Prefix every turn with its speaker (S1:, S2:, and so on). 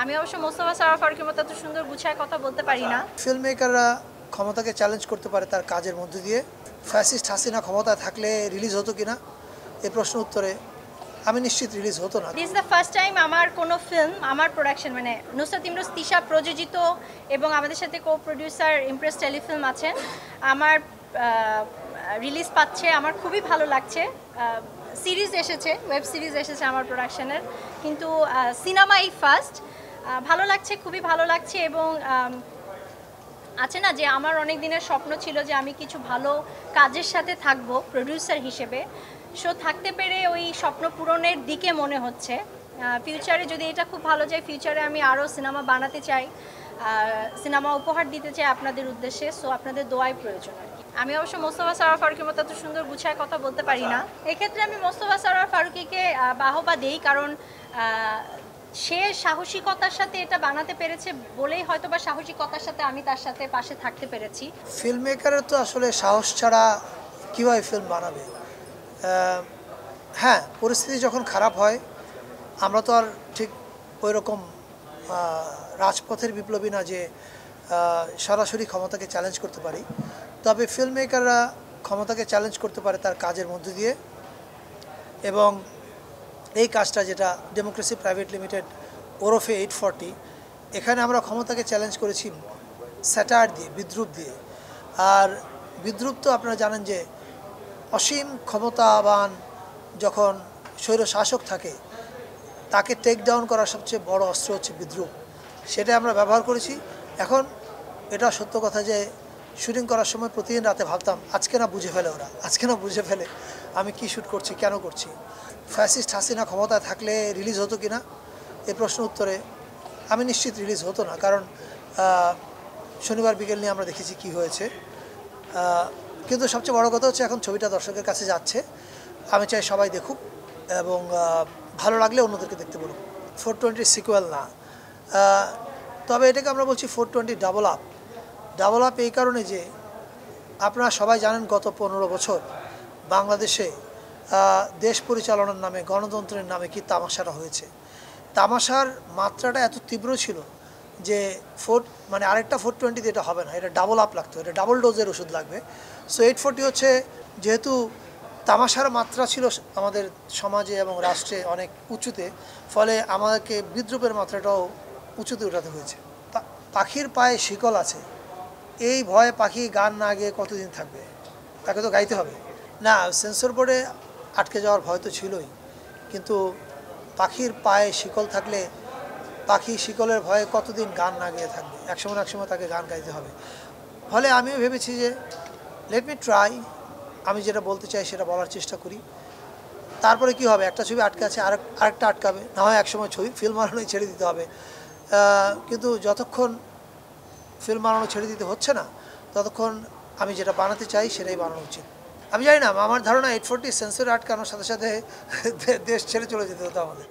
S1: আমি অবশ্য মোস্তফা সরোয়ার ফারুকের মতো এত সুন্দর গুছায় কথা বলতে পারি না।
S2: ফিল্ম মেকাররা ক্ষমতাকে চ্যালেঞ্জ করতে পারে তার কাজের মধ্য দিয়ে। ফ্যাসিস্ট হাসিনা ক্ষমতায় থাকলে রিলিজ হতো কিনা এই প্রশ্ন উত্তরে আমি নিশ্চিত রিলিজ হতো না।
S1: দিস দ্য ফার্স্ট টাইম আমার কোনো ফিল্ম আমার প্রোডাকশন মানে নুসরাত ইমরোজ তিশা প্রযোজিত এবং আমাদের সাথে কো প্রডিউসার ইমপ্রেস টেলিফিল্ম আছেন আমার রিলিজ পাচ্ছে। আমার খুবই ভালো লাগছে। সিরিজ এসেছে, ওয়েব সিরিজ এসেছে আমার প্রোডাকশনের, কিন্তু সিনেমা এই ফার্স্ট। ভালো লাগছে, খুবই ভালো লাগছে। এবং আছে না যে আমার অনেক দিনের স্বপ্ন ছিল যে আমি কিছু ভালো কাজের সাথে থাকবো প্রোডিউসার হিসেবে। সো থাকতে পেরে ওই স্বপ্ন পূরণের দিকে মনে হচ্ছে। ফিউচারে যদি এটা খুব ভালো যায়, ফিউচারে আমি আরও সিনেমা বানাতে চাই, সিনেমা উপহার দিতে চাই আপনাদের উদ্দেশ্যে। সো আপনাদের দোয়াই প্রয়োজন আর কি। আমি অবশ্য মোস্তফা সরোয়ার ফারুকের মতো এত সুন্দর গুছায় কথা বলতে পারি না। এক্ষেত্রে আমি মোস্তফা সরোয়ার ফারুকীকে বাহবা দেই, কারণ সে সাহসিকতার সাথে এটা বানাতে পেরেছে বলেই হয়তো বা সাহসিকতার সাথে আমি তার সাথে পাশে থাকতে পেরেছি।
S2: ফিল্ম মেকারের তো আসলে সাহস ছাড়া কীভাবে ফিল্ম বানাবে। হ্যাঁ, পরিস্থিতি যখন খারাপ হয় আমরা তো আর ঠিক ওই রকম রাজপথের বিপ্লবী না যে সরাসরি ক্ষমতাকে চ্যালেঞ্জ করতে পারি। তবে ফিল্ম মেকাররা ক্ষমতাকে চ্যালেঞ্জ করতে পারে তার কাজের মধ্য দিয়ে। এবং এই কাজটা যেটা ডেমোক্রেসি প্রাইভেট লিমিটেড ওরফে 840, এখানে আমরা ক্ষমতাকে চ্যালেঞ্জ করেছি স্যাটার দিয়ে, বিদ্রুপ দিয়ে। আর বিদ্রুপ তো আপনারা জানেন যে অসীম ক্ষমতাবান যখন স্বৈর শাসক থাকে তাকে টেক ডাউন করার সবচেয়ে বড় অস্ত্র হচ্ছে বিদ্রুপ। সেটা আমরা ব্যবহার করেছি। এখন এটা সত্য কথা যে শুটিং করার সময় প্রতিদিন রাতে ভাবতাম আজকে না বুঝে ফেলে ওরা, আজকে না বুঝে ফেলে আমি কি শ্যুট করছি, কেন করছি। ফ্যাসিস্ট হাসিনা ক্ষমতায় থাকলে রিলিজ হতো কিনা এই প্রশ্ন উত্তরে আমি নিশ্চিত রিলিজ হতো না, কারণ শনিবার বিকেল নিয়ে আমরা দেখেছি কি হয়েছে। কিন্তু সবচেয়ে বড় কথা হচ্ছে এখন ছবিটা দর্শকের কাছে যাচ্ছে। আমি চাই সবাই দেখুক এবং ভালো লাগলে অন্যদেরকে দেখতে বলুক। 420 সিকুয়েল না, তবে এটাকে আমরা বলছি 420 ডাবল আপ। ডাবল আপ এই কারণে যে আপনারা সবাই জানেন গত 15 বছর বাংলাদেশে দেশ পরিচালনার নামে, গণতন্ত্রের নামে কি তামাশাটা হয়েছে। তামাশার মাত্রাটা এত তীব্র ছিল যে মানে আরেকটা 420 এটা হবে না, এটা ডাবল আপ লাগতো, এটা ডাবল ডোজের ওষুধ লাগবে। সো 840 হচ্ছে, যেহেতু তামাশার মাত্রা ছিল আমাদের সমাজে এবং রাষ্ট্রে অনেক উঁচুতে, ফলে আমাদেরকে বিদ্রুপের মাত্রাটাও উঁচুতে উঠাতে হয়েছে। পাখির পায়ে শিকল আছে, এই ভয়ে পাখি গান না গেয়ে কতদিন থাকবে, তাকে তো গাইতে হবে না। সেন্সর বোর্ডে আটকে যাওয়ার ভয় তো ছিলই, কিন্তু পাখির পায়ে শিকল থাকলে পাখি শিকলের ভয়ে কতদিন গান না গেয়ে থাকবে, একসময় না একসময় তাকে গান গাইতে হবে। ফলে আমিও ভেবেছি যে লেট মি ট্রাই, আমি যেটা বলতে চাই সেটা বলার চেষ্টা করি। তারপরে কি হবে, একটা ছবি আটকে আছে, আরেকটা আটকাবে, না হয় একসময় ছবি ফিল্ম বানানোই ছেড়ে দিতে হবে। কিন্তু যতক্ষণ ফিল্ম বানানো ছেড়ে দিতে হচ্ছে না ততক্ষণ আমি যেটা বানাতে চাই সেটাই বানানো উচিত। আমি জানি না, আমার ধারণা 840 সেন্সরে আটকানোর সাথে সাথে দেশ ছেড়ে চলে যেতে হতো আমাদের।